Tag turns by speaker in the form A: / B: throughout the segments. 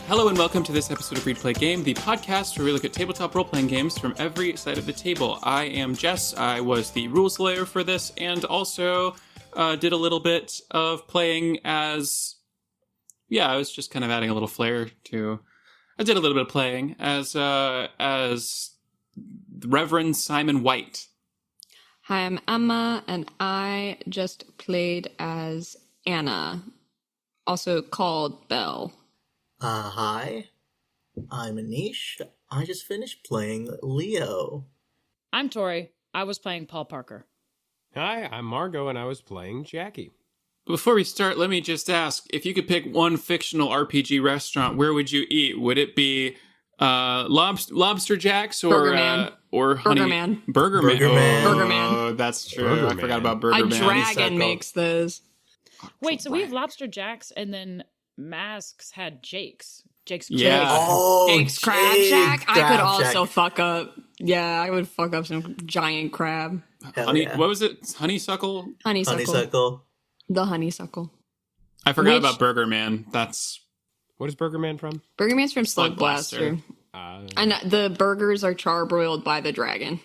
A: Hello and welcome to this episode of Read Play Game, the podcast where we look at tabletop role-playing games from every side of the table. I am Jess. I was the rules layer for this and also did a little bit of playing as... Yeah, I was just kind of adding a little flair to... I did a little bit of playing as Reverend Simon White.
B: Hi, I'm Emma, and I just played as Anna, also called Belle.
C: Hi, I'm Anish. I just finished playing Leo.
D: I'm Tori. I was playing Paul Parker.
E: Hi, I'm Margot, and I was playing Jackie.
A: Before we start, let me just ask, if you could pick one fictional RPG restaurant, where would you eat? Would it be Lobster Jack's or
B: Burger Man.
A: Or Honey
B: Burger Man?
A: Burger Man.
C: Burger Man.
B: Burger Man.
A: Oh, that's true.
E: Burger
A: I
E: Man.
A: forgot about Burger
B: A
A: Man.
B: dragon
C: Honeysuckle.
B: makes those.
D: Wait, so we have Lobster Jack's, and then Masks had Jake's. Jake's
A: Yeah.
D: Crab.
C: Oh,
B: Jake's Crab
C: Jake
B: Shack. I could
C: Crab
B: also
C: Shack.
B: fuck up. Yeah, I would fuck up some giant crab.
C: Hell yeah.
A: What was it? Honeysuckle?
C: Honeysuckle.
B: The honeysuckle.
A: I forgot
B: Which-
A: about Burger Man. That's
E: What is Burger Man from?
B: Burger Man's from Slug
A: Slug Blaster.
B: Blaster. And the burgers are charbroiled by the dragon.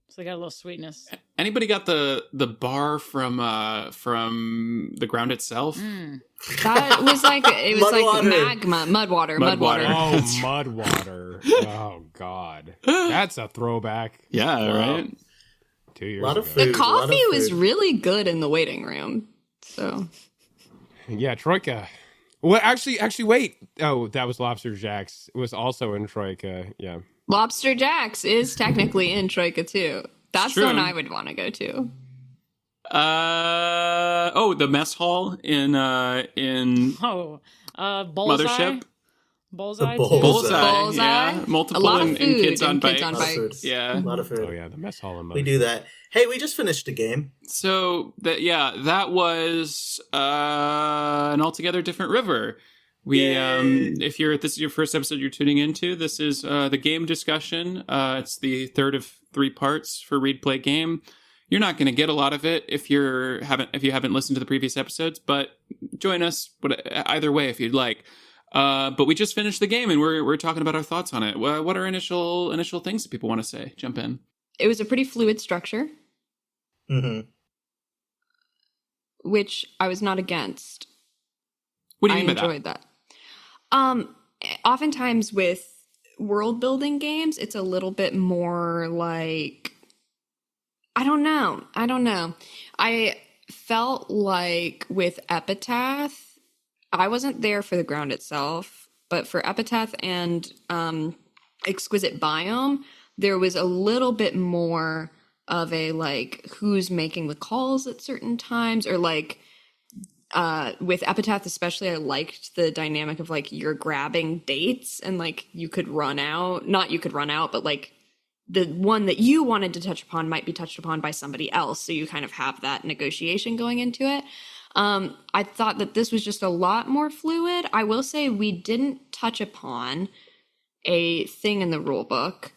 D: So they got a little sweetness.
A: anybody got the bar from the ground itself?
B: That was like, it was like
C: Mudwater.
B: magma. Mudwater.
A: Mudwater.
E: Oh, Mudwater. Oh, God. That's a throwback.
A: Yeah,
C: Wow.
A: right.
E: 2 years
C: Lot
E: ago.
C: of
B: The
C: food. lot of
B: coffee was
C: food.
B: really good in the waiting room. So,
E: Yeah, Troika. Well, actually, wait. Oh, that was Lobster Jack's. It was also in Troika. Yeah.
B: Lobster Jack's is technically in Troika too. That's the
A: true.
B: one I would want to go to.
A: The mess hall in
D: Oh, Bullseye?
A: Mothership.
D: Bullseye?
C: The
D: too?
A: Bullseye.
B: Bullseye.
A: Yeah, multiple
B: A lot of
A: in
B: food
A: Kids on
B: in Kids
A: Bikes.
B: on
C: A lot of food.
B: Bikes.
A: Yeah.
C: A lot of food.
E: Oh, yeah, the mess hall in
C: We
E: Mothership.
C: do that. Hey, we just finished a game.
A: So that was an altogether different river. We
C: Yay.
A: if this is your first episode you're tuning into, this is the game discussion. It's the third of 3 parts for Read Play Game. You're not going to get a lot of it if you haven't listened to the previous episodes, but join us either way if you'd like. But we just finished the game and we're talking about our thoughts on it. What are initial things that people want to say? Jump in.
B: It was a pretty fluid structure,
C: Mm-hmm.
B: which I was not against.
A: What do
B: I
A: you mean by that?
B: enjoyed that. Oftentimes with world building games, it's a little bit more like, I don't know. I felt like with Epitaph, I wasn't there for the ground itself, but for Epitaph and Exquisite Biome, there was a little bit more of a like who's making the calls at certain times, or like with Epitaph especially, I liked the dynamic of like you're grabbing dates and like you could run out, not you could run out, but like the one that you wanted to touch upon might be touched upon by somebody else, so you kind of have that negotiation going into it. I thought that this was just a lot more fluid. I will say we didn't touch upon a thing in the rule book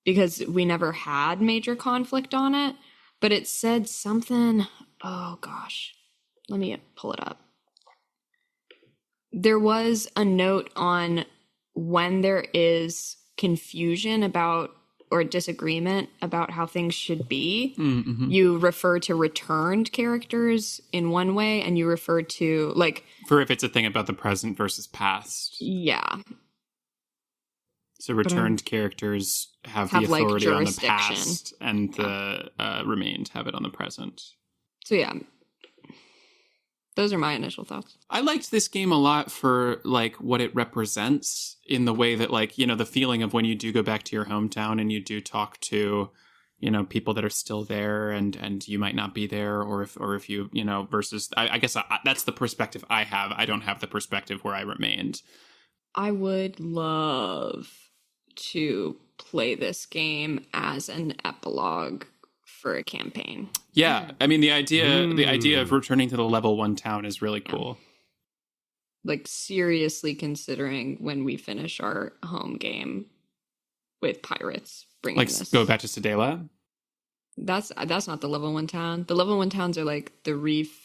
B: because we never had major conflict on it, but it said something, oh gosh, let me pull it up. There was a note on when there is confusion about or disagreement about how things should be,
A: Mm-hmm.
B: you refer to returned characters in one way, and you refer to like,
A: For if it's a thing about the present versus past.
B: yeah,
A: So returned characters have the
B: have, like,
A: authority on the
B: jurisdiction.
A: past, and the remained have it on the present.
B: so yeah, those are my initial thoughts.
A: I liked this game a lot for like what it represents in the way that like, you know, the feeling of when you do go back to your hometown and you do talk to, you know, people that are still there and you might not be there, or if you, you know, versus I guess that's the perspective I have. I don't have the perspective where I remained.
B: I would love to play this game as an epilogue for a campaign.
A: Yeah, I mean the idea of returning to the level 1 town is really cool.
B: Like seriously considering when we finish our home game with pirates bringing
A: Like
B: this.
A: go back to Sedela.
B: That's not the level 1 town. The level 1 towns are like the reef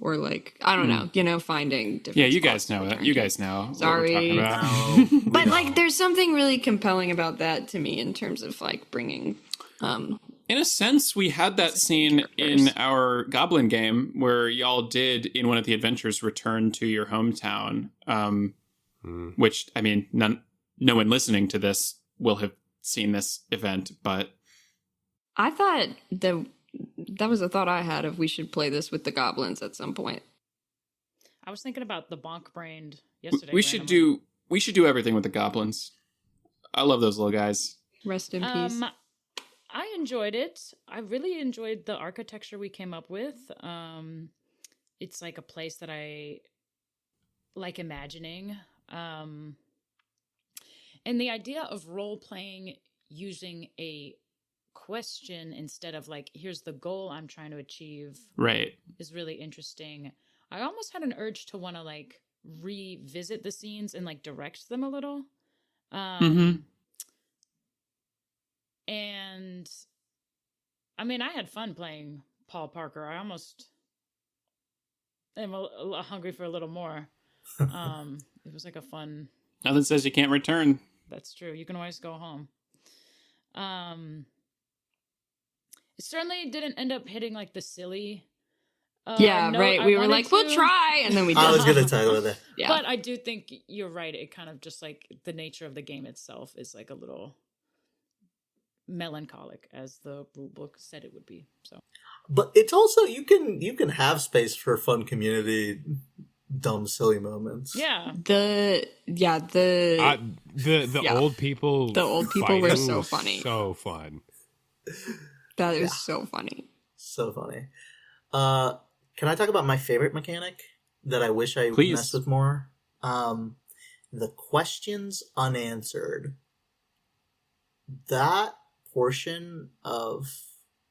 B: or like I don't know, you know, finding different.
A: Yeah, you
B: spots
A: guys
B: to
A: know that.
B: return
A: You
B: to.
A: guys know what we're
B: Sorry.
A: talking about.
C: No, we
B: But like,
C: don't.
B: there's something really compelling about that to me in terms of like bringing.
A: In a sense, we had that scene in our Goblin game where y'all did, in one of the adventures, return to your hometown. Which, I mean, no one listening to this will have seen this event, but
B: I thought that was a thought I had of we should play this with the goblins at some point.
D: I was thinking about the bonk brained yesterday.
A: we should do everything with the goblins. I love those little guys.
B: Rest in peace.
D: I enjoyed it. I really enjoyed the architecture we came up with. It's like a place that I like imagining. And the idea of role playing using a question instead of like, here's the goal I'm trying to achieve,
A: Right.
D: is really interesting. I almost had an urge to want to like revisit the scenes and like direct them a little. And I mean, I had fun playing Paul Parker. I almost am a hungry for a little more. It was like a fun.
A: Nothing says you can't return.
D: That's true. You can always go home. It certainly didn't end up hitting like the silly.
B: Yeah,
D: note
B: right.
D: I
B: We were
D: wanted
B: like, we'll
D: to.
B: try, and then we
C: I was
B: didn't.
C: gonna tell you that.
B: Yeah.
D: But I do think you're right. It kind of just like the nature of the game itself is like a little melancholic, as the rule book said it would be. So,
C: But it's also you can have space for fun community, dumb silly moments.
D: yeah.
E: The
B: Yeah.
E: old people.
B: The old people were
E: fighting
B: so
E: was
B: funny.
E: So fun.
B: That is so funny.
C: So funny. Can I talk about my favorite mechanic that I wish I
A: Please.
C: messed with more? The questions unanswered. That portion of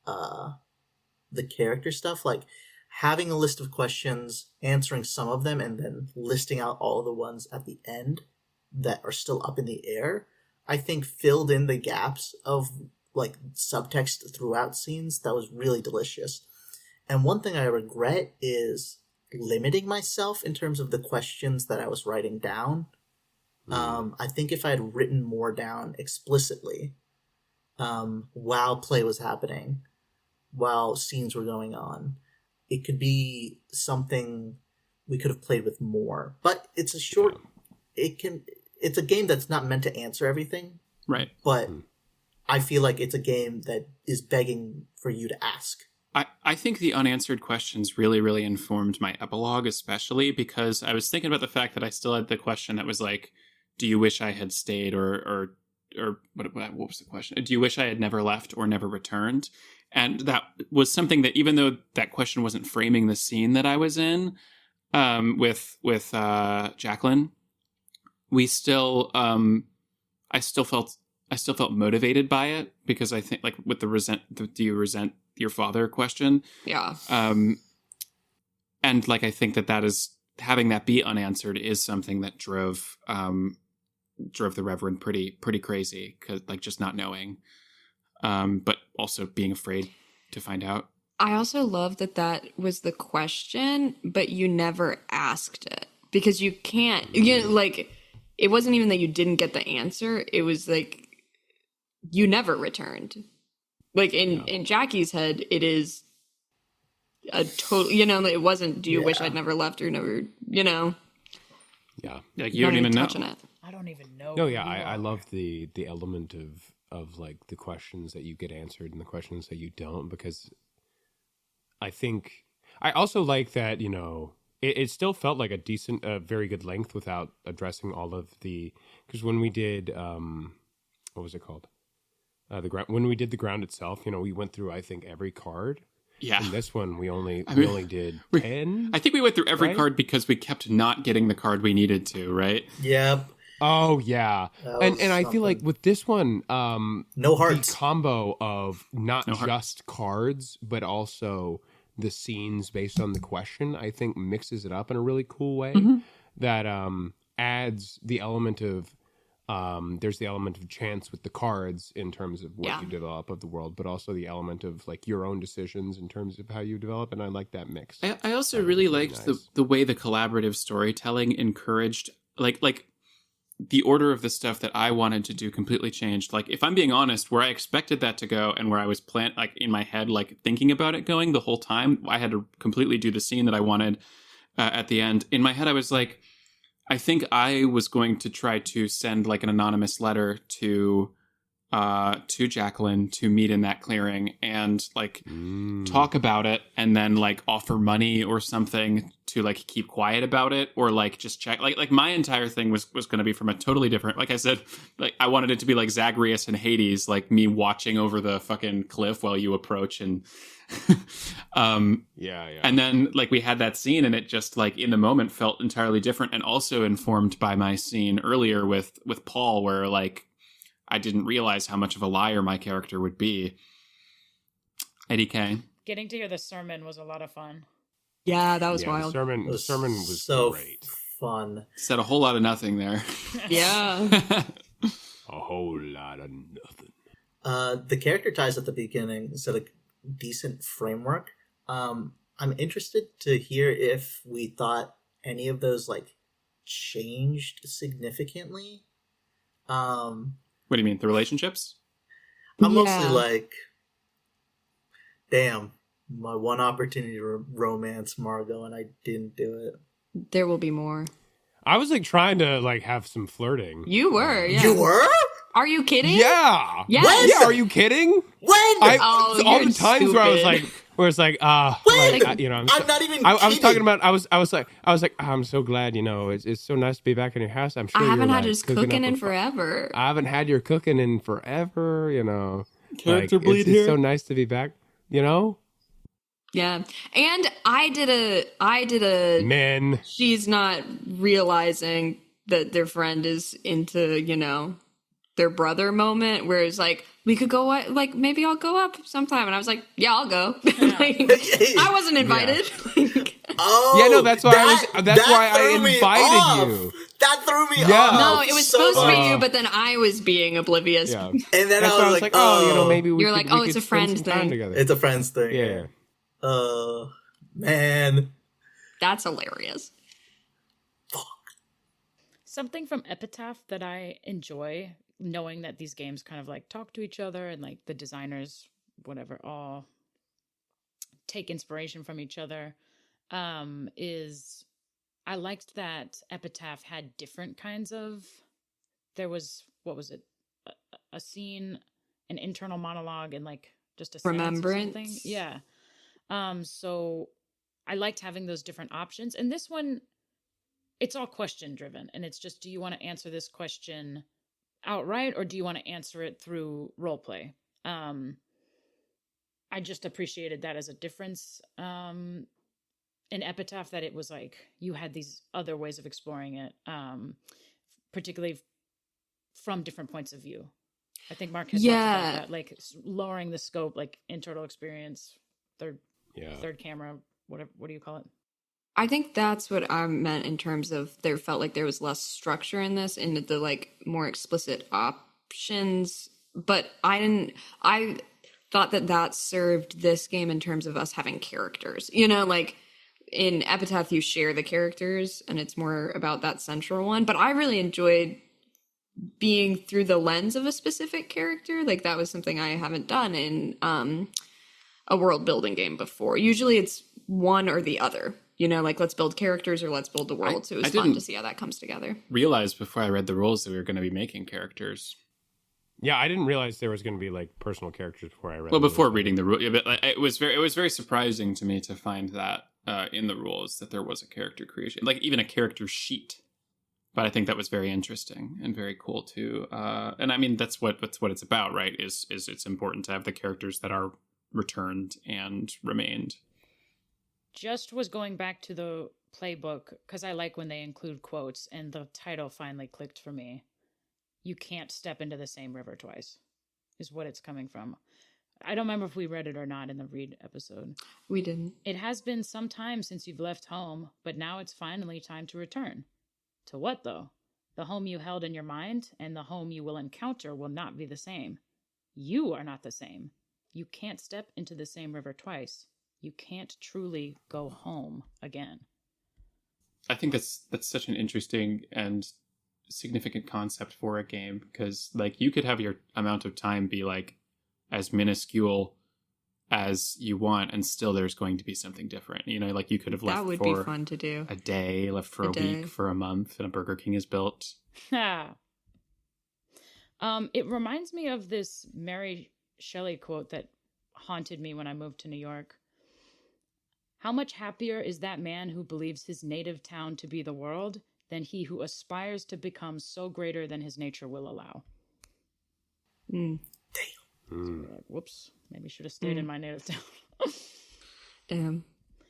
C: the character stuff, like having a list of questions, answering some of them, and then listing out all the ones at the end that are still up in the air, I think filled in the gaps of like subtext throughout scenes that was really delicious. And one thing I regret is limiting myself in terms of the questions that I was writing down. I think if I had written more down explicitly while play was happening, while scenes were going on, it could be something we could have played with more. But it's a short... It's a game that's not meant to answer everything,
A: Right.
C: but I feel like it's a game that is begging for you to ask.
A: I think the unanswered questions really, really informed my epilogue, especially because I was thinking about the fact that I still had the question that was like, do you wish I had stayed or what was the question? Do you wish I had never left or never returned? And that was something that, even though that question wasn't framing the scene that I was in with Jacqueline, we still I still felt motivated by it, because I think, like, with do you resent your father question?
B: Yeah.
A: And like, I think that is, having that be unanswered is something that drove the Reverend pretty crazy, 'cause, like, just not knowing, but also being afraid to find out.
B: I also love that was the question, but you never asked it, because you can't, like, it wasn't even that you didn't get the answer. It was like, you never returned. Like in Jackie's head, it is a total, it wasn't, do you wish I'd never left or never,
E: Yeah.
A: Like, you don't even know.
B: touching it.
D: I don't even know.
E: No, yeah, I love the element of like the questions that you get answered and the questions that you don't, because I think I also like that, it still felt like a decent, very good length without addressing all of because when we did, what was it called? When we did the ground itself, we went through, I think, every card.
A: Yeah.
E: And this one, we only did
A: we-
E: 10.
A: I think we went through every
E: Right?
A: card because we kept not getting the card we needed to, right?
C: Yep.
E: Oh yeah,
C: That
E: and
C: was
E: I feel like
C: something.
E: with this one,
C: No
E: the
C: hearts.
E: combo of not
A: No heart.
E: just cards, but also the scenes based on the question, I think mixes it up in a really cool way that adds the element of There's the element of chance with the cards in terms of what
B: Yeah.
E: you develop of the world, but also the element of like your own decisions in terms of how you develop. And I like that mix.
A: I also
E: That was
A: really
E: really
A: liked
E: nice.
A: the way the collaborative storytelling encouraged like the order of the stuff that I wanted to do completely changed. Like, if I'm being honest, where I expected that to go and where I was like in my head, like thinking about it going the whole time, I had to completely do the scene that I wanted at the end. In my head, I was like, I think I was going to try to send like an anonymous letter to Jacqueline to meet in that clearing and like talk about it, and then like offer money or something to like keep quiet about it, or like just check like my entire thing was going to be from a totally different, like I said, like I wanted it to be like Zagreus and Hades, like me watching over the fucking cliff while you approach, and
E: Yeah.
A: and then like we had that scene, and it just like in the moment felt entirely different, and also informed by my scene earlier with Paul, where like I didn't realize how much of a liar my character would be. Eddie K.
D: Getting to hear the sermon was a lot of fun.
B: Yeah, that was
E: Yeah,
B: wild.
E: The sermon was
C: so
E: great.
C: fun.
A: Said a whole lot of nothing there.
B: Yeah.
E: A whole lot of nothing.
C: The character ties at the beginning set a decent framework. I'm interested to hear if we thought any of those like changed significantly.
A: What do you mean, the relationships?
C: I'm
B: Yeah.
C: mostly like, damn, my one opportunity to romance Margot and I didn't do it.
B: There will be more.
E: I was like trying to like have some flirting.
B: You were, yeah.
C: You were?
B: Are you kidding?
E: Yeah.
B: Yes.
C: When?
E: Yeah. Are you kidding?
C: When?
B: Oh,
E: all
B: you're
E: the times where I was
B: stupid.
E: like, where it's like,
C: When?
E: like, you know,
C: I'm not even
E: I was
C: kidding.
E: talking about. I was like, I'm so glad. You know, it's so nice to be back in your house. I'm sure
B: I
E: you're,
B: haven't had
E: like,
B: his
E: cooking
B: cooking
E: up
B: in
E: a
B: forever.
E: I haven't had your cooking in forever. You know,
A: Character
E: like,
A: bleed
E: it's
A: here.
E: so nice to be back. You know,
B: Yeah. And I did a
E: men.
B: she's not realizing that their friend is into, you know, their brother moment where it's like, we could go, like, maybe I'll go up sometime. And I was like, yeah, I'll go. Like, I wasn't invited. Like,
C: Oh,
E: Yeah, no, that's why that's why I
C: threw me
E: invited
C: off.
E: you.
C: That threw me
E: Yeah.
C: off.
B: no, it was
C: so
B: supposed to be
C: much.
B: you, but then I was being oblivious.
E: Yeah,
C: And then
E: that's
C: I
E: why
C: was like, oh,
E: you know, maybe we
B: You're
E: could,
B: like,
E: we
B: oh,
E: could
B: it's a
E: spend
B: friend
E: some time
B: thing.
E: together.
C: it's a friends thing.
E: Yeah.
C: Man.
B: That's hilarious.
D: Something from Epitaph that I enjoy, knowing that these games kind of like talk to each other and like the designers, whatever, all take inspiration from each other, is I liked that Epitaph had different kinds of. There was, what was it? A scene, an internal monologue, and like just a sentence or something.
B: Remembrance.
D: Yeah. So I liked having those different options. And this one, it's all question driven. And it's just, do you want to answer this question outright, or do you want to answer it through role play? I just appreciated that as a difference in Epitaph, that it was like you had these other ways of exploring it, particularly from different points of view. I think Mark has talked
B: Yeah.
D: about that, like lowering the scope, like internal experience, third
E: Yeah.
D: camera, whatever. What do you call it?
B: I think that's what I meant in terms of there felt like there was less structure in this, in the like more explicit options. But I thought that served this game in terms of us having characters. You know, like in Epitaph, you share the characters and it's more about that central one. But I really enjoyed being through the lens of a specific character. Like that was something I haven't done in a world building game before. Usually it's one or the other. You know, like let's build characters or let's build the world. So it was
A: I
B: fun
A: didn't-
B: to see how that comes together.
A: Realized before I read the rules that we were going to be making characters.
E: Yeah, I didn't realize there was going to be like personal characters before I read.
A: Well,
E: the
A: before
E: rules.
A: reading the rule, yeah, but like, it was very surprising to me to find that in the rules that there was a character creation, like even a character sheet. But I think that was very interesting and very cool too. And I mean, that's what it's about, right? Is it's important to have the characters that are returned and remained.
D: Just was going back to the playbook because I like when they include quotes, and the title finally clicked for me. You can't step into the same river twice, is what it's coming from. I don't remember if we read it or not in the read episode.
B: We didn't.
D: It has been some time since you've left home, but now it's finally time to return. To what, though? The home you held in your mind and the home you will encounter will not be the same. You are not the same. You can't step into the same river twice. You can't truly go home again.
A: I think that's such an interesting and significant concept for a game, because like you could have your amount of time be like as minuscule as you want, and still there's going to be something different. You know, like you could have left
B: That would
A: for
B: be fun to do.
A: a day, left for a
B: day.
A: week, for a month, and a Burger King is built.
D: It reminds me of this Mary Shelley quote that haunted me when I moved to New York. How much happier is that man who believes his native town to be the world than he who aspires to become so greater than his nature will allow?
B: Mm.
D: So we're like, whoops, maybe should have stayed in my native town.
B: Damn.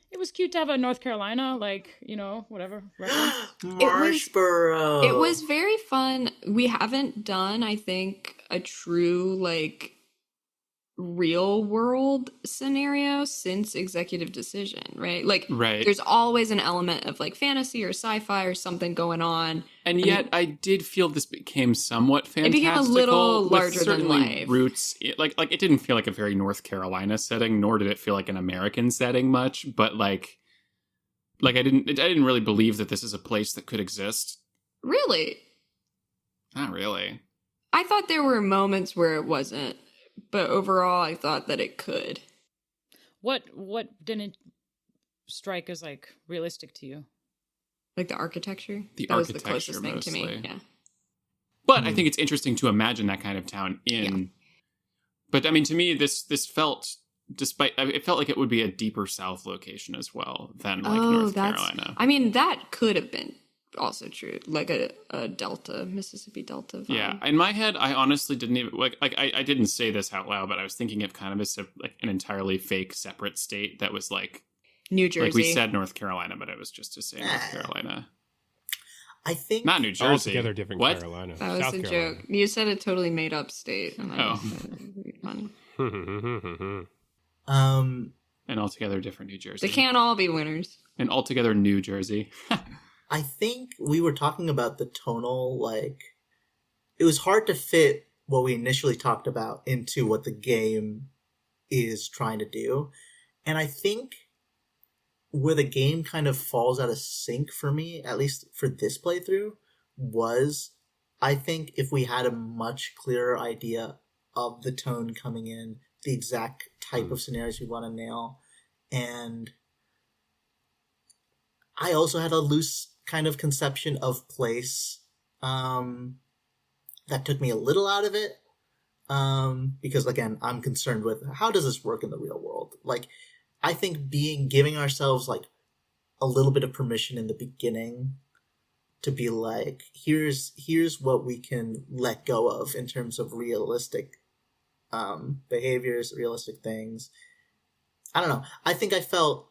D: It was cute to have a North Carolina, like, you know, whatever. reference.
C: Marshboro.
B: It was very fun. We haven't done, I think, a true, like, real world scenario since Executive Decision, right? Like,
A: Right.
B: there's always an element of, like, fantasy or sci-fi or something going on.
A: And yet, I did feel this became somewhat fantastical.
B: became a little
A: with
B: larger than
A: certainly
B: life.
A: Roots, like it didn't feel like a very North Carolina setting, nor did it feel like an American setting much. But like I didn't really believe that this is a place that could exist.
B: Really?
A: Not really.
B: I thought there were moments where it wasn't, but overall, I thought that it could.
D: What didn't strike as like realistic to you?
B: Like the architecture?
A: The
B: that was the
A: architecture
B: closest thing to me.
A: mostly.
B: Yeah.
A: But I think it's interesting to imagine that kind of town in.
B: Yeah.
A: But I mean, to me, this felt, despite it felt like it would be a deeper South location as well than like North Carolina.
B: I mean, that could have been also true, like a Delta, Mississippi Delta vibe.
A: Yeah, in my head, I honestly didn't even like I didn't say this out loud, but I was thinking of kind of like an entirely fake separate state that was like
B: New Jersey.
A: like we said North Carolina, but it was just to say North Carolina,
C: I think
A: not New Jersey.
E: Altogether different
A: What?
E: Carolina.
B: That was
E: South
B: a
E: Carolina.
B: joke. You said a totally made up state. And I
A: Oh.
B: just said it would be fun.
A: An altogether different New Jersey.
B: They can't all be winners.
A: An altogether New Jersey.
C: I think we were talking about the tonal, like, it was hard to fit what we initially talked about into what the game is trying to do. And I think where the game kind of falls out of sync for me, at least for this playthrough, was I think if we had a much clearer idea of the tone coming in, the exact type of scenarios we want to nail, and I also had a loose kind of conception of place that took me a little out of it because, again, I'm concerned with how does this work in the real world. Like, I think giving ourselves like a little bit of permission in the beginning to be like, here's what we can let go of in terms of realistic behaviors, realistic things. I don't know. I think I felt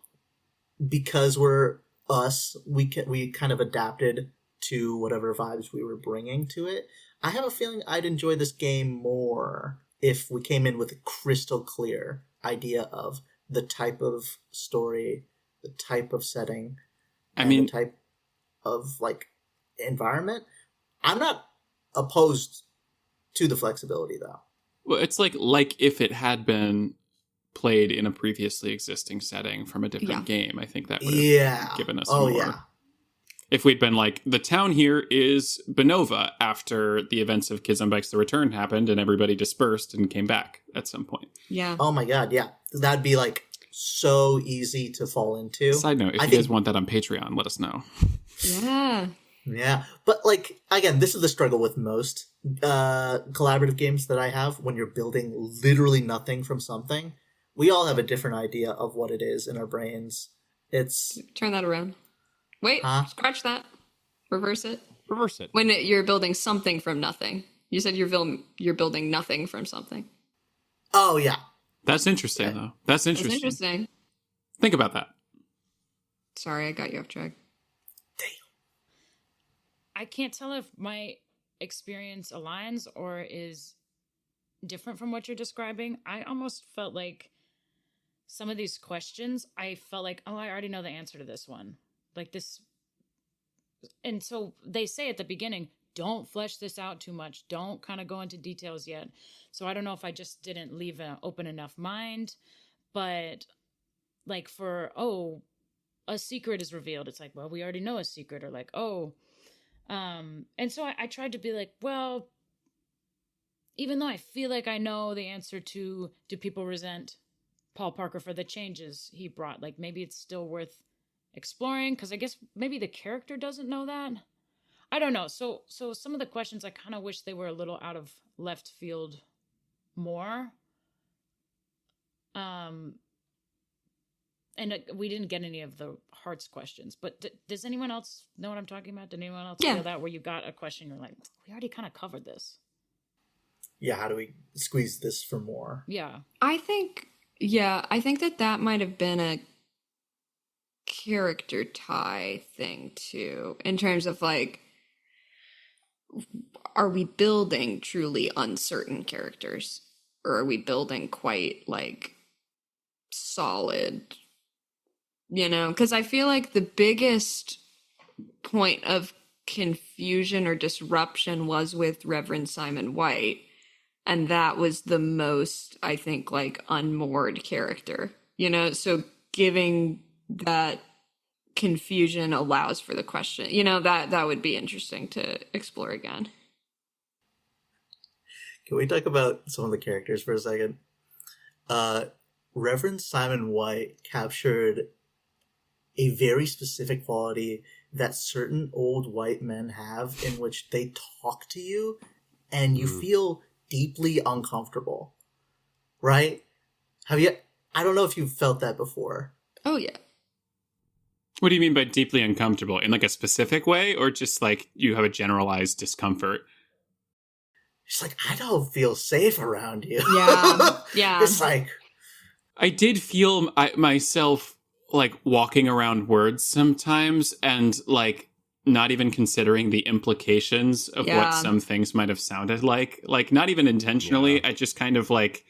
C: because we're us, we kind of adapted to whatever vibes we were bringing to it. I have a feeling I'd enjoy this game more if we came in with a crystal clear idea of the type of story, the type of setting, the type of like environment. I'm not opposed to the flexibility though.
A: Well, it's like if it had been played in a previously existing setting from a different game, I think that would have given us more.
C: Yeah.
A: If we'd been like, the town here is Benova after the events of Kids on Bikes The Return happened and everybody dispersed and came back at some point.
B: Yeah.
C: Oh my god, yeah. That'd be like so easy to fall into.
A: Side note, if you guys want that on Patreon, let us know.
B: Yeah.
C: Yeah. But like, again, this is the struggle with most collaborative games that I have when you're building literally nothing from something. We all have a different idea of what it is in our brains. It's...
B: Turn that around. Wait, scratch that. Reverse it.
E: Reverse it.
B: When you're building something from nothing. You said you're building nothing from something.
C: Oh, yeah.
A: That's interesting, though. That's interesting.
B: That's interesting.
A: Think about that.
B: Sorry, I got you off track.
D: I can't tell if my experience aligns or is different from what you're describing. I almost felt like some of these questions, I felt like, oh, I already know the answer to this one. Like this. And so they say at the beginning, don't flesh this out too much. Don't kind of go into details yet. So I don't know if I just didn't leave an open enough mind, but like for, oh, a secret is revealed. It's like, well, we already know a secret, or like, oh, and so I tried to be like, well, even though I feel like I know the answer to, do people resent Paul Parker for the changes he brought? Like, maybe it's still worth exploring, because I guess maybe the character doesn't know that. I don't know. So some of the questions, I kind of wish they were a little out of left field more. And we didn't get any of the hearts questions, but does anyone else know what I'm talking about? Did anyone else feel that, where you got a question, you're like, we already kind of covered this?
C: Yeah, how do we squeeze this for more?
D: Yeah.
B: I think that might have been a character tie thing too, in terms of like, are we building truly uncertain characters, or are we building quite like solid, because I feel like the biggest point of confusion or disruption was with Reverend Simon White, and that was the most, I think, like unmoored character, so giving that confusion allows for the question, that would be interesting to explore again.
C: Can we talk about some of the characters for a second? Reverend Simon White captured a very specific quality that certain old white men have, in which they talk to you and you feel deeply uncomfortable, right? I don't know if you've felt that before.
B: Oh yeah.
A: What do you mean by deeply uncomfortable? In like a specific way, or just like you have a generalized discomfort?
C: It's like, I don't feel safe around you.
B: Yeah. Yeah.
C: It's like,
A: I did feel myself like walking around words sometimes, and like not even considering the implications of what some things might have sounded like not even intentionally. I just kind of like,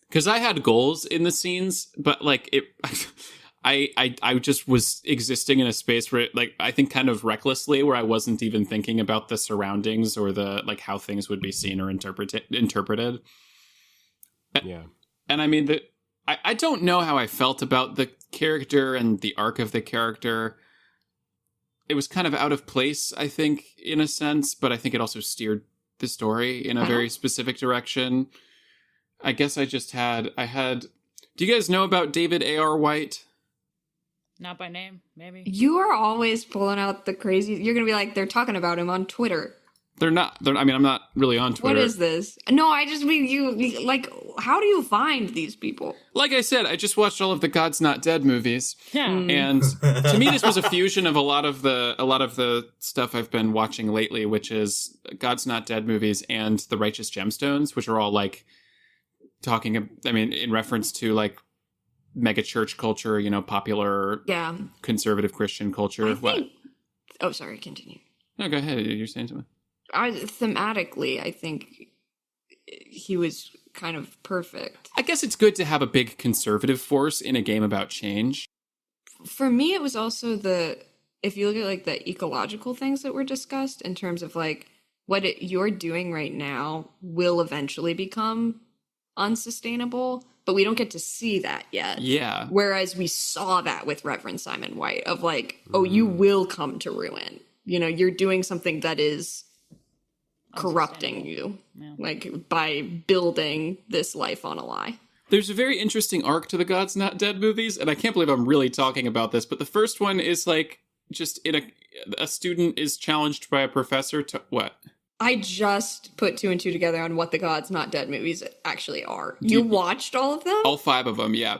A: because I had goals in the scenes, but like it I just was existing in a space where, like, I think kind of recklessly, where I wasn't even thinking about the surroundings or the, like, how things would be seen or interpreted.
E: Yeah.
A: And I mean, I don't know how I felt about the character and the arc of the character. It was kind of out of place, I think, in a sense, but I think it also steered the story in a very specific direction. I guess I had... Do you guys know about David A.R. White?
D: Not by name, maybe.
B: You are always pulling out the crazy... You're going to be like, they're talking about him on Twitter.
A: I mean, I'm not really on Twitter.
B: What is this? No, I just mean you, like, how do you find these people?
A: Like I said, I just watched all of the God's Not Dead movies.
D: Yeah.
A: And to me, this was a fusion of a lot of the stuff I've been watching lately, which is God's Not Dead movies and The Righteous Gemstones, which are all, like, talking, I mean, in reference to, like, mega church culture, you know, popular conservative Christian culture.
B: Oh, sorry, continue.
A: No, go ahead. You're saying something.
B: Thematically, I think he was kind of perfect.
A: I guess it's good to have a big conservative force in a game about change.
B: For me, it was also if you look at, like, the ecological things that were discussed in terms of, like, what you're doing right now will eventually become unsustainable, but we don't get to see that yet.
A: Yeah.
B: Whereas we saw that with Reverend Simon White of, like, oh, you will come to ruin. You know, you're doing something that is corrupting you, like, by building this life on a lie.
A: There's a very interesting arc to the God's Not Dead movies, and I can't believe I'm really talking about this, but the first one is, like, just a student is challenged by a professor to what?
B: I just put 2 and 2 together on what the God's Not Dead movies actually are. You watched all of them?
A: All 5 of them, yeah.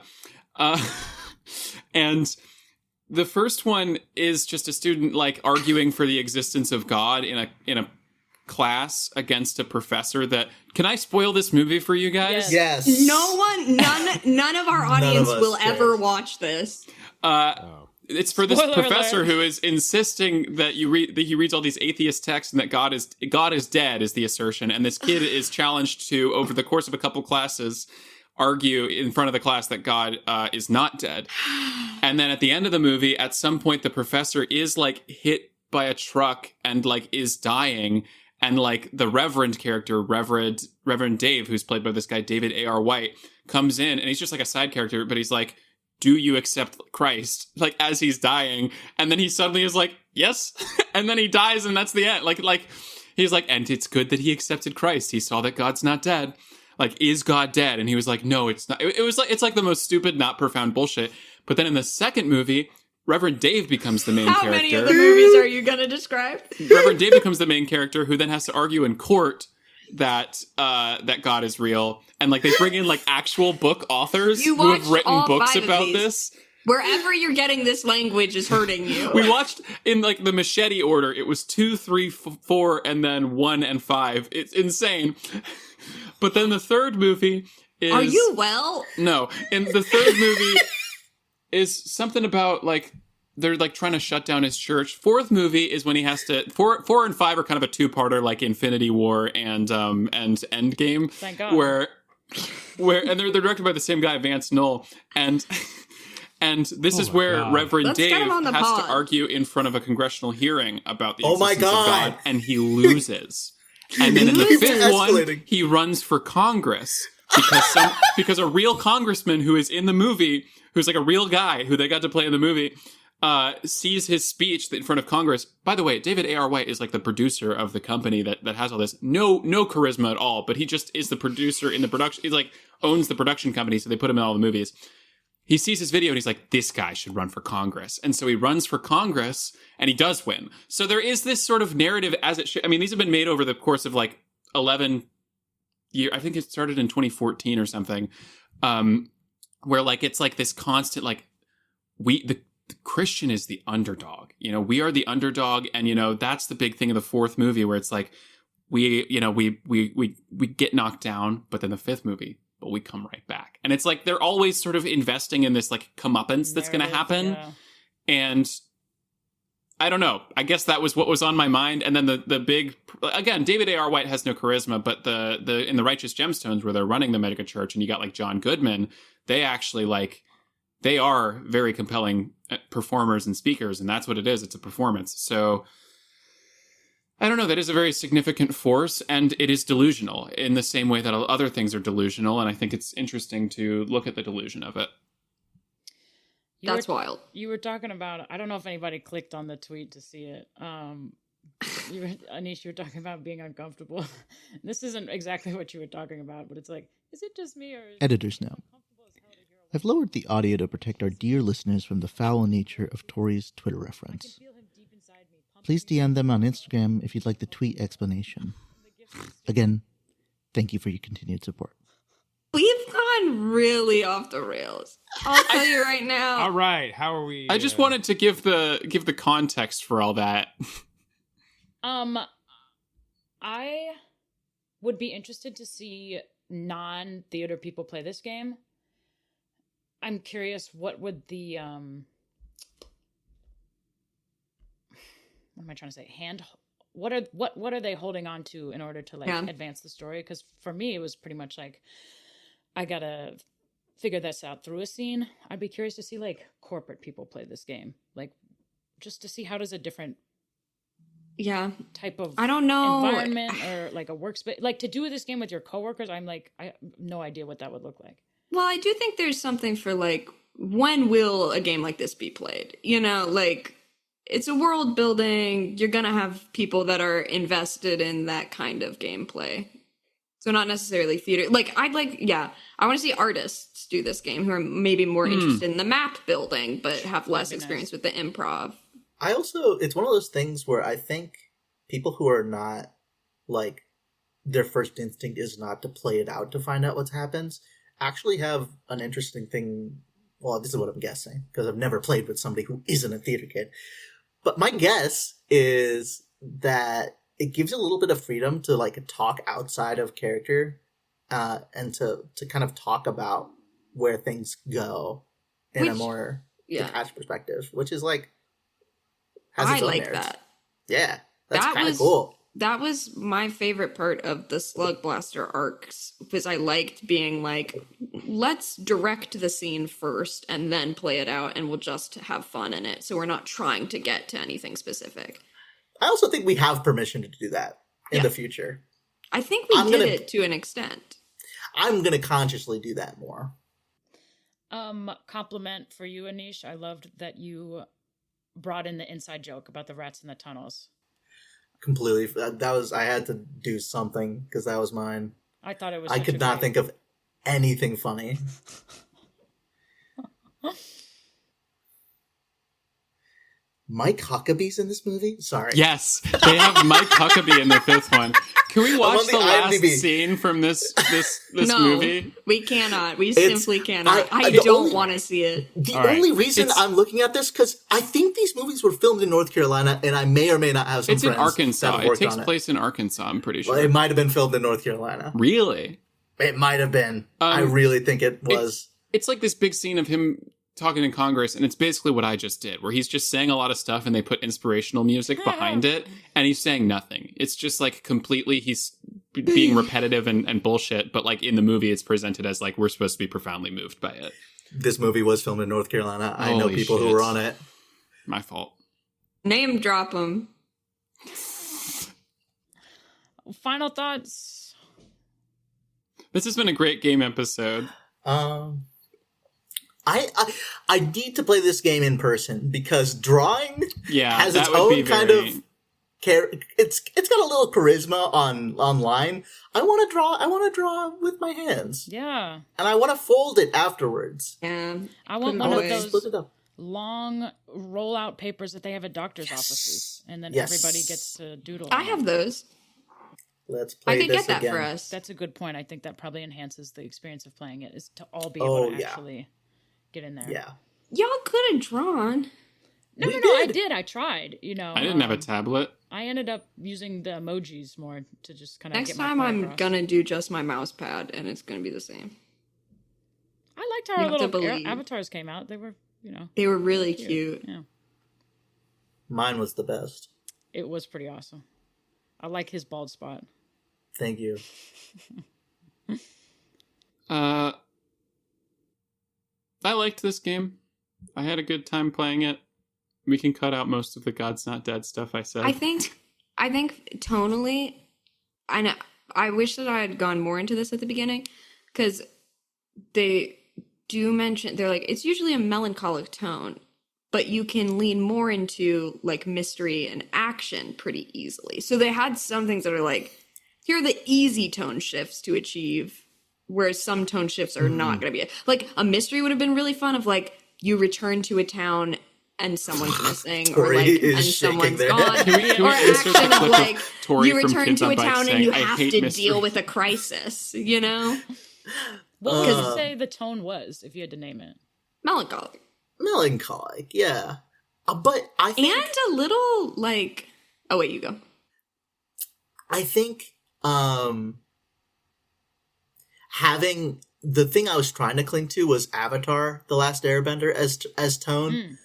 A: And the first one is just a student, like, arguing for the existence of God in a class against a professor that... Can I spoil this movie for you guys?
C: Yes.
B: None of our audience will ever watch this.
A: It's for this professor who is insisting that he reads all these atheist texts and that God is dead is the assertion, and this kid is challenged to, over the course of a couple classes, argue in front of the class that God is not dead. And then at the end of the movie, at some point, the professor is, like, hit by a truck and like is dying. And like the Reverend character, Reverend Dave, who's played by this guy, David A.R. White, comes in and he's just like a side character, but he's like, do you accept Christ? Like as he's dying. And then he suddenly is like, yes. And then he dies and that's the end. Like he's like, and it's good that he accepted Christ. He saw that God's not dead. Like, is God dead? And he was like, no, it's not. It was like, it's like the most stupid, not profound bullshit. But then in the second movie, Reverend Dave becomes the main character.
B: How many of the movies are you going to describe?
A: Reverend Dave becomes the main character who then has to argue in court that that God is real. And like they bring in like actual book authors
B: You
A: who have
B: watched
A: written
B: all
A: books
B: 5 of
A: about
B: these.
A: this.
B: Wherever you're getting this language is hurting you.
A: We watched in like the machete order. It was 2, 3, 4, and then 1 and 5. It's insane. But then the third movie is...
B: Are you well?
A: No. And the third movie is something about like they're like trying to shut down his church. Fourth movie is when he has to... 4 and 5 are kind of a two-parter like Infinity War and Endgame.
D: Thank God.
A: Where and they're directed by the same guy, Vance Knoll. And this is where
E: God.
A: Reverend
B: Let's get
A: Dave
B: him on the
A: has
B: pod.
A: to argue in front of a congressional hearing about the
C: Oh my
A: existence of
C: God.
A: God, and he loses. And then in the
B: loses.
A: fifth one,
C: Escalating.
A: he runs for Congress because a real congressman who is in the movie, who's like a real guy who they got to play in the movie, sees his speech in front of Congress. By the way, David A.R. White is like the producer of the company that has all this. No charisma at all, but he just is the producer in the production. He's like owns the production company, so they put him in all the movies. He sees his video and he's like, this guy should run for Congress. And so he runs for Congress and he does win. So there is this sort of narrative as it should. I mean, these have been made over the course of like 11 years. I think it started in 2014 or something. Where like, it's like this constant, like the Christian is the underdog, you know, we are the underdog. And, you know, that's the big thing of the fourth movie where it's like, we get knocked down, but then the fifth movie, but we come right back. And it's like they're always sort of investing in this like comeuppance that's going to happen.
D: Yeah.
A: And I don't know. I guess that was what was on my mind. And then the big, again, David A.R. White has no charisma, but the in the Righteous Gemstones where they're running the mega church and you got like John Goodman, they actually like, they are very compelling performers and speakers. And that's what it is. It's a performance. So I don't know. That is a very significant force, and it is delusional in the same way that other things are delusional. And I think it's interesting to look at the delusion of it.
B: That's wild.
D: You were talking about, I don't know if anybody clicked on the tweet to see it. Anish, you were talking about being uncomfortable. This isn't exactly what you were talking about, but it's like, is it just me or is
F: Editor's note. I've lowered the audio to protect our dear listeners from the foul nature of Tori's Twitter reference. Please DM them on Instagram if you'd like the tweet explanation. Again, thank you for your continued support.
B: We've gone really off the rails. I'll tell you right now.
E: All right, how are we?
A: I just wanted to give the context for all that.
D: I would be interested to see non-theater people play this game. I'm curious, what would the what am I trying to say? What are they holding on to in order to like advance the story? Because for me, it was pretty much like I gotta figure this out through a scene. I'd be curious to see like corporate people play this game, like just to see how does a different type of
B: I don't know
D: environment or like a workspace, like to do this game with your coworkers. I'm like, I have no idea what that would look like.
B: Well, I do think there's something for like, when will a game like this be played? You know, like it's a world building. You're going to have people that are invested in that kind of gameplay. So not necessarily theater. Like I want to see artists do this game who are maybe more interested in the map building, but have less experience with the improv.
C: It's one of those things where I think people who are not like, their first instinct is not to play it out to find out what happens, actually have an interesting thing. Well, this is what I'm guessing because I've never played with somebody who isn't a theater kid. But my guess is that it gives you a little bit of freedom to like talk outside of character, and to kind of talk about where things go in a more detached perspective, which is like has its own
B: like
C: merits.
B: that.
C: Yeah, that's
B: That
C: kind of
B: was
C: cool.
B: That was my favorite part of the Slug Blaster arcs, because I liked being like, let's direct the scene first and then play it out, and we'll just have fun in it. So we're not trying to get to anything specific.
C: I also think we have permission to do that in the future.
B: I think we did it to an extent.
C: I'm going to consciously do that more.
D: Compliment for you, Anish. I loved that you brought in the inside joke about the rats in the tunnels.
C: Completely. I had to do something because that was mine.
D: I thought it was.
C: I could not think of anything funny. Mike Huckabee's in this movie? Sorry.
A: Yes, they have Mike Huckabee in the fifth one. Can we watch the last
C: IMDb.
A: scene from this
B: No,
A: movie?
B: we cannot. We simply cannot. I
C: the
B: don't
C: only-
B: want to see it.
C: The
A: All right.
C: only reason I'm looking at this because I think these movies were filmed in North Carolina, and I may or may not have some
A: It's in
C: friends that
A: Arkansas.
C: have
A: It
C: worked
A: takes
C: on
A: place in Arkansas, I'm pretty sure.
C: Well, it might have been filmed in North Carolina.
A: Really?
C: It might have been. I really think it was.
A: It's like this big scene of him talking in Congress, and it's basically what I just did, where he's just saying a lot of stuff and they put inspirational music behind it, and he's saying nothing. It's just like completely, he's being repetitive and bullshit, but like in the movie it's presented as like we're supposed to be profoundly moved by it.
C: This movie was filmed in North Carolina. I know
A: Holy
C: people who
A: shit.
C: were on it.
A: My fault.
B: Name drop them.
D: Final thoughts.
A: This has been a great game episode.
C: I need to play this game in person because drawing
A: Yeah,
C: has
A: that
C: its
A: would
C: own
A: be
C: kind
A: very...
C: of it's got a little charisma online. I want to draw with my hands.
D: Yeah.
C: And I want to fold it afterwards.
B: Yeah.
D: I want
B: Put it
D: one
B: away.
D: of
C: Split
D: those
C: it up.
D: long rollout papers that they have at doctor's offices, and then
C: Yes.
D: everybody gets to doodle.
B: I
D: on
B: have
D: it.
B: those.
C: Let's
B: I
C: play
B: could
C: this
B: get that
C: again.
B: for us.
D: That's a good point. I think that probably enhances the experience of playing it, is to all be
C: Oh,
D: able to
C: yeah.
D: actually get in there.
C: Yeah.
B: Y'all could have drawn.
D: No,
C: We
D: no, I
C: did.
D: did. I tried. You know,
A: I didn't have a tablet.
D: I ended up using the emojis more to just kind of
B: Next
D: get my
B: time
D: point
B: I'm
D: across.
B: gonna do just my mouse pad, and it's gonna be the same.
D: I liked how
B: You
D: our
B: have to
D: little
B: believe.
D: avatars came out. They were, you know,
B: They were really cute.
D: yeah.
C: Mine was the best.
D: It was pretty awesome. I like his bald spot.
C: Thank you.
A: I liked this game. I had a good time playing it. We can cut out most of the God's Not Dead stuff I said.
B: I think tonally, I wish that I had gone more into this at the beginning, because they do mention, they're like, it's usually a melancholic tone, but you can lean more into like mystery and action pretty easily. So they had some things that are like, here are the easy tone shifts to achieve, whereas some tone shifts are not going to be like a mystery would have been really fun of like you return to a town and someone's missing, or
C: Tori
B: like
C: is
B: and
C: shaking
B: someone's
C: there.
B: gone,
A: Can we
B: or
A: insert the
B: action of
A: clip of
B: like
A: Tori
B: you
A: from
B: return
A: Kids
B: to
A: on
B: a
A: Bikes
B: town and
A: saying,
B: you
A: "I
B: have
A: hate
B: to
A: mystery."
B: deal with a crisis, you know,
D: What would you say the tone was if you had to name it?
B: melancholic
C: Melancholic, yeah. But I think
B: and a little like. Oh wait, you go.
C: I think having the thing I was trying to cling to was Avatar: The Last Airbender as tone.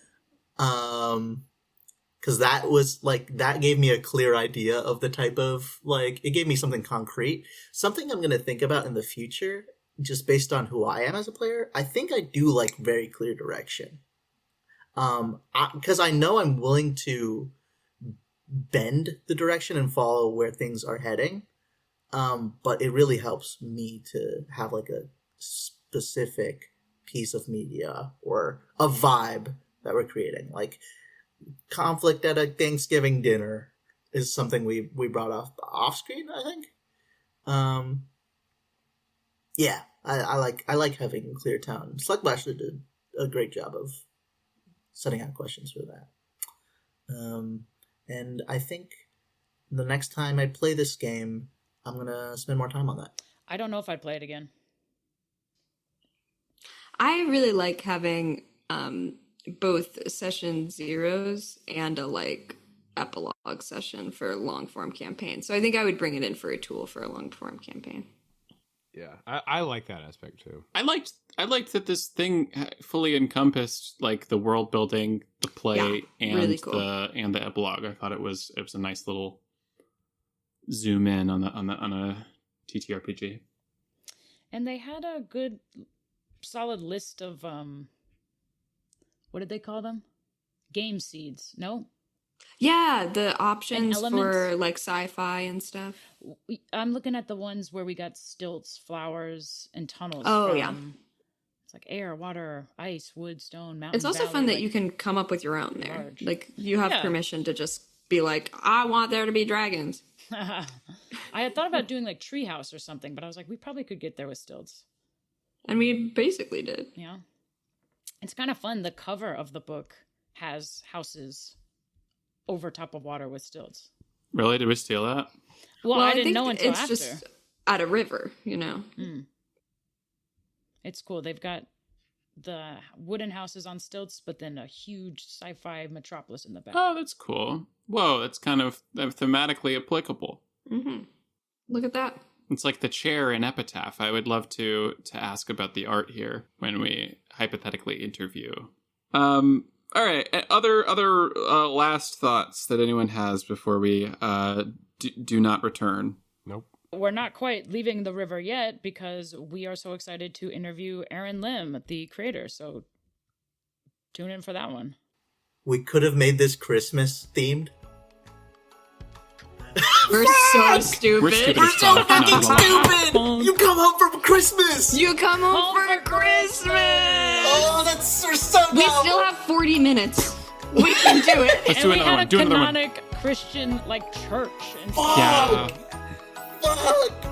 C: Because that was like that gave me a clear idea of the type of like it gave me something concrete, something I'm going to think about in the future, just based on who I am as a player. I think I do like very clear direction, because I know I'm willing to bend the direction and follow where things are heading. But it really helps me to have like a specific piece of media or a vibe that we're creating. Like conflict at a Thanksgiving dinner is something we brought off screen, I think. Yeah, I like having a clear tone. Slugmaster did a great job of setting out questions for that. And I think the next time I play this game, I'm gonna spend more time on that.
D: I don't know if I'd play it again.
B: I really like having both session zeros and a like epilogue session for long form campaign. So I think I would bring it in for a tool for a long form campaign.
E: Yeah, I like that aspect too.
A: I liked that this thing fully encompassed like the world building, the play,
B: Yeah,
A: and
B: really cool.
A: the epilogue. I thought it was a nice little zoom in on a TTRPG.
D: And they had a good, solid list of what did they call them? Game seeds? No,
B: Yeah, the options
D: element.
B: for like sci-fi and stuff.
D: I'm looking at the ones where we got stilts, flowers, and tunnels.
B: Oh, yeah.
D: It's like air, water, ice, wood, stone, mountain.
B: It's also
D: valley,
B: fun that
D: like,
B: you can come up with your own there.
D: large.
B: Like you have
D: Yeah.
B: permission to just be like, I want there to be dragons.
D: I had thought about doing like treehouse or something, but I was like, we probably could get there with stilts.
B: And we basically did.
D: Yeah. It's kind of fun. The cover of the book has houses over top of water with stilts.
A: Really? Did we steal that?
D: Well, I didn't
B: think
D: know until
B: it's
D: after.
B: just at a river, you know.
D: It's cool. They've got the wooden houses on stilts, but then a huge sci-fi metropolis in the back.
A: Oh, that's cool. Whoa, that's kind of thematically applicable.
B: Mm-hmm. Look at that.
A: It's like the chair in Epitaph. I would love to ask about the art here when we hypothetically interview. All right. Other last thoughts that anyone has before we do not return.
E: Nope.
D: We're not quite leaving the river yet because we are so excited to interview Aaron Lim, the creator. So tune in for that one.
C: We could have made this Christmas themed.
B: We're so stupid.
A: We're stupid
C: We're
A: as
C: so
A: fuck. Not
C: fucking
A: gonna lie.
C: stupid! You come home for Christmas!
B: You come home
D: Home
B: for
D: for
B: Christmas!
C: Oh, that's we're so
B: We
C: dumb.
B: still have 40 minutes. We can do it.
A: Let's
D: And
A: do
D: we
A: another
D: had
A: one.
D: a
A: Do another one.
D: canonic Christian like church and
A: Yeah.
C: Fuck!